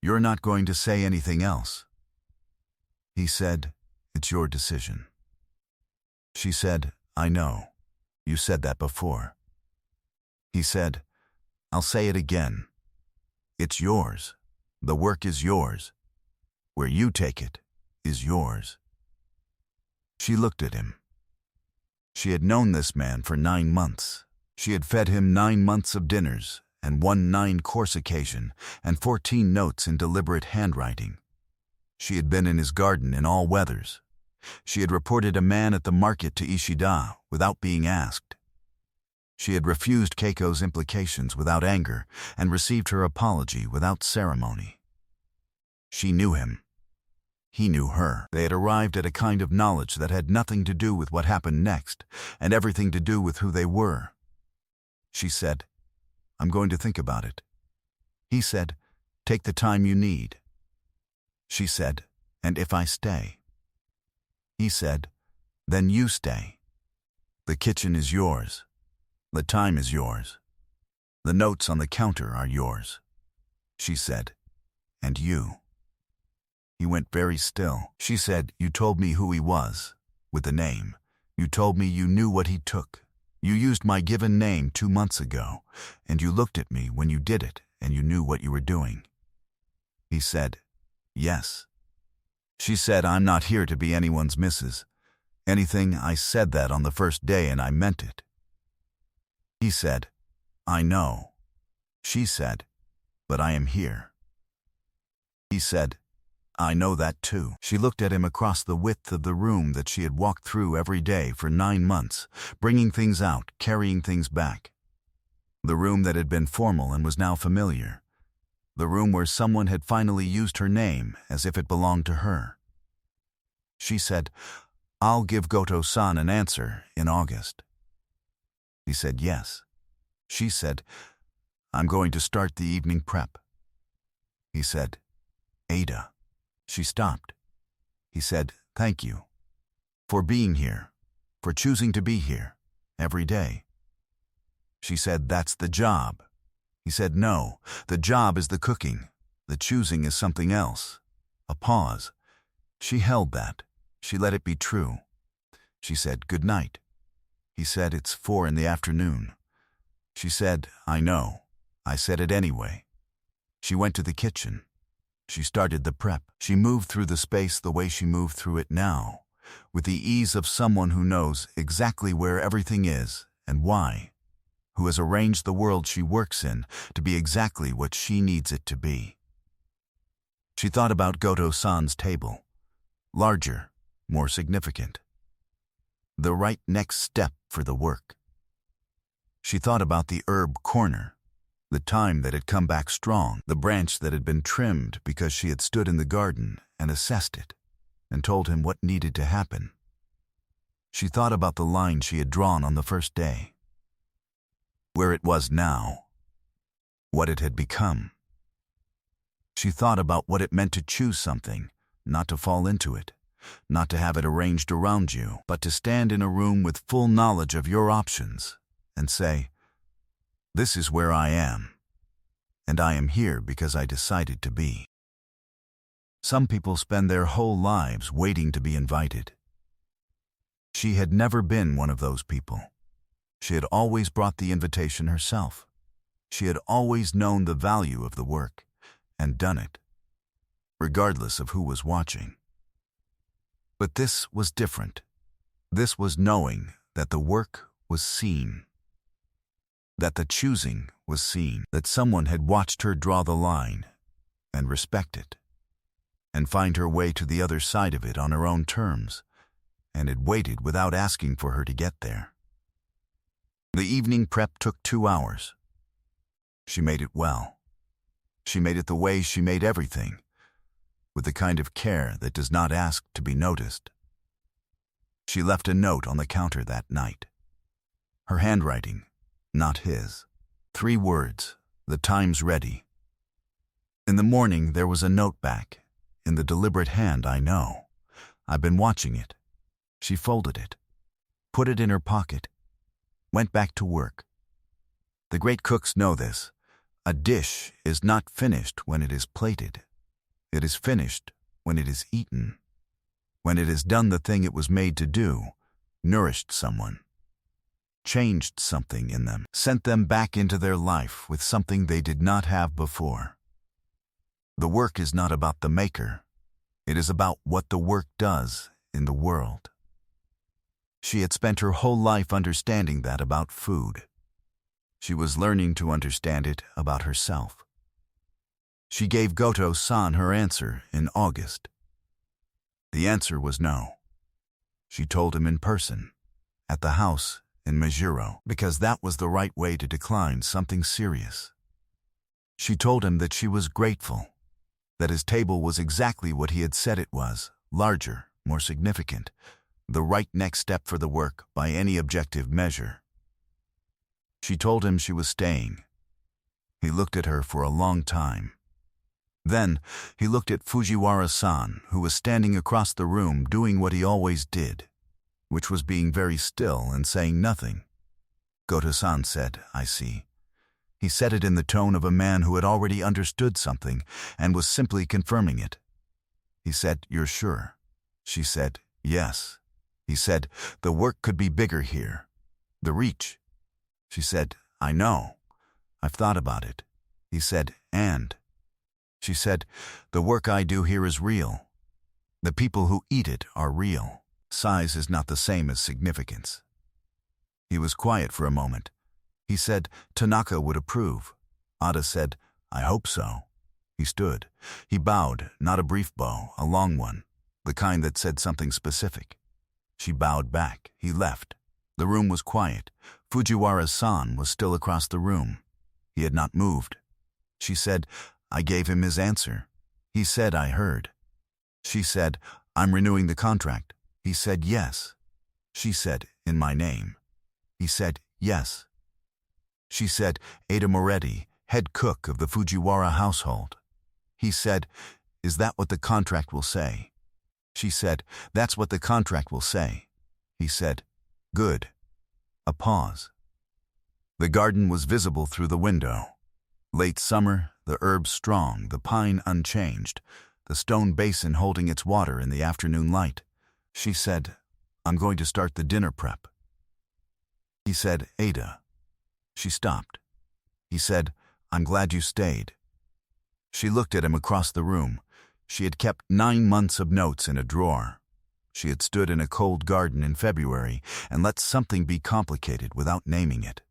"You're not going to say anything else?" He said, "It's your decision." She said, "I know. You said that before." He said, "I'll say it again. It's yours. The work is yours. Where you take it is yours." She looked at him. She had known this man for 9 months. She had fed him 9 months of dinners and one 9-course occasion and 14 notes in deliberate handwriting. She had been in his garden in all weathers. She had reported a man at the market to Ishida without being asked. She had refused Keiko's implications without anger and received her apology without ceremony. She knew him. He knew her. They had arrived at a kind of knowledge that had nothing to do with what happened next and everything to do with who they were. She said, "I'm going to think about it." He said, "Take the time you need." She said, "And if I stay?" He said, "Then you stay. The kitchen is yours. The time is yours. The notes on the counter are yours." She said, "And you?" He went very still. She said, "You told me who he was, with the name. You told me you knew what he took. You used my given name 2 months ago, and you looked at me when you did it, and you knew what you were doing." He said, "Yes." She said, "I'm not here to be anyone's missus. Anything, I said that on the first day and I meant it." He said, "I know." She said, "But I am here." He said, "I know that too." She looked at him across the width of the room that she had walked through every day for 9 months, bringing things out, carrying things back. The room that had been formal and was now familiar. The room where someone had finally used her name as if it belonged to her. She said, "I'll give Goto-san an answer in August." He said, "Yes." She said, "I'm going to start the evening prep." He said, "Ada." She stopped. He said, "Thank you. For being here. For choosing to be here. Every day." She said, "That's the job." He said, "No, the job is the cooking. The choosing is something else." A pause. She held that. She let it be true. She said, "Good night." He said, "It's 4 in the afternoon." She said, "I know." I said it anyway. She went to the kitchen. She started the prep. She moved through the space the way she moved through it now, with the ease of someone who knows exactly where everything is and why, who has arranged the world she works in to be exactly what she needs it to be. She thought about Goto-san's table. Larger, more significant. The right next step for the work. She thought about the herb corner. The time that had come back strong, the branch that had been trimmed because she had stood in the garden and assessed it, and told him what needed to happen. She thought about the line she had drawn on the first day. where it was now, what it had become. She thought about what it meant to choose something, not to fall into it, not to have it arranged around you, but to stand in a room with full knowledge of your options and say, "This is where I am, and I am here because I decided to be." Some people spend their whole lives waiting to be invited. She had never been one of those people. She had always brought the invitation herself. She had always known the value of the work and done it, regardless of who was watching. But this was different. This was knowing that the work was seen, that the choosing was seen, that someone had watched her draw the line and respect it, and find her way to the other side of it on her own terms, and had waited without asking for her to get there. The evening prep took 2 hours. She made it well. She made it the way she made everything, with the kind of care that does not ask to be noticed. She left a note on the counter that night. Her handwriting, not his. 3 words, "The time's ready." In the morning there was a note back, in the deliberate hand I know. I've been watching it. She folded it, put it in her pocket, went back to work. The great cooks know this. A dish is not finished when it is plated. It is finished when it is eaten, when it has done the thing it was made to do, nourished someone, changed something in them, sent them back into their life with something they did not have before. The work is not about the maker. It is about what the work does in the world. She had spent her whole life understanding that about food. She was learning to understand it about herself. She gave Goto-san her answer in August. The answer was no. She told him in person, at the house in Majuro, because that was the right way to decline something serious. She told him that she was grateful, that his table was exactly what he had said it was, larger, more significant, the right next step for the work by any objective measure. She told him she was staying. He looked at her for a long time. Then he looked at Fujiwara-san, who was standing across the room doing what he always did, which was being very still and saying nothing. Goto-san said, "I see." He said it in the tone of a man who had already understood something and was simply confirming it. He said, "You're sure?" She said, "Yes." He said, "The work could be bigger here. The reach." She said, "I know. I've thought about it." He said, "And?" She said, "The work I do here is real. The people who eat it are real. Size is not the same as significance." He was quiet for a moment. He said Tanaka would approve. Ada said, "I hope so." He stood. He bowed, not a brief bow, a long one, the kind that said something specific. She bowed back. He left. The room was quiet. Fujiwara-san was still across the room. He had not moved. She said, "I gave him his answer. He said I heard." She said, "I'm renewing the contract." He said, "Yes." She said, "In my name." He said, "Yes." She said, "Ada Moretti, head cook of the Fujiwara household." He said, "Is that what the contract will say?" She said, "That's what the contract will say." He said, "Good." A pause. The garden was visible through the window. Late summer, the herbs strong, the pine unchanged, the stone basin holding its water in the afternoon light. She said, "I'm going to start the dinner prep." He said, "Ada." She stopped. He said, "I'm glad you stayed." She looked at him across the room. She had kept 9 months of notes in a drawer. She had stood in a cold garden in February and let something be complicated without naming it.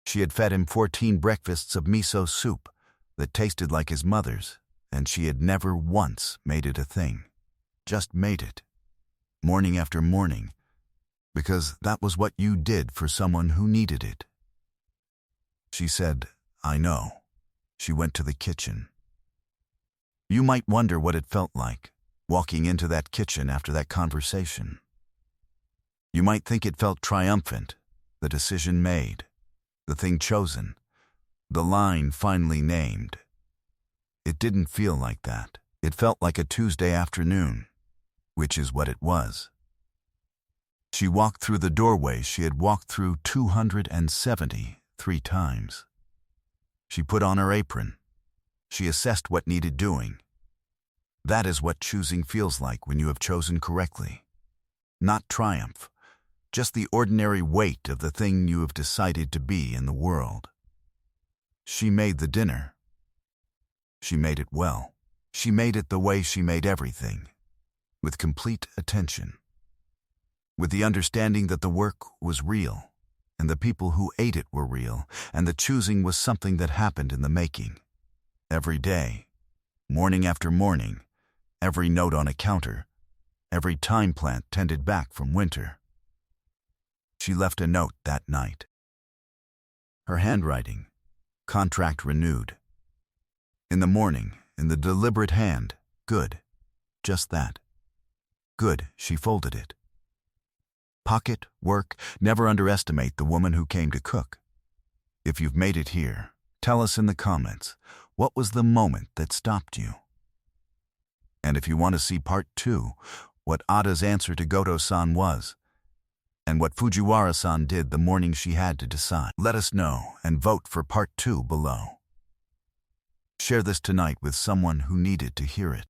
She had fed him 14 breakfasts of miso soup that tasted like his mother's, and she had never once made it a thing. Just made it, morning after morning, because that was what you did for someone who needed it. She said, "I know." She went to the kitchen. You might wonder what it felt like, walking into that kitchen after that conversation. You might think it felt triumphant, the decision made. the thing chosen, the line finally named. It didn't feel like that. It felt like a Tuesday afternoon, which is what it was. She walked through the doorway she had walked through 273 times. She put on her apron. She assessed what needed doing. That is what choosing feels like when you have chosen correctly. Not triumph, just the ordinary weight of the thing you have decided to be in the world. She made the dinner. She made it well. She made it the way she made everything, with complete attention, with the understanding that the work was real, and the people who ate it were real, and the choosing was something that happened in the making. Every day, morning after morning, every note on a counter, every time plant tended back from winter. She left a note that night. Her handwriting, contract renewed. In the morning, in the deliberate hand, good, just that. Good, she folded it. Pocket, work, never underestimate the woman who came to cook. If you've made it here, tell us in the comments, what was the moment that stopped you? And if you want to see part 2, what Ada's answer to Goto-san was, and what Fujiwara-san did the morning she had to decide, let us know and vote for part 2 below. Share this tonight with someone who needed to hear it.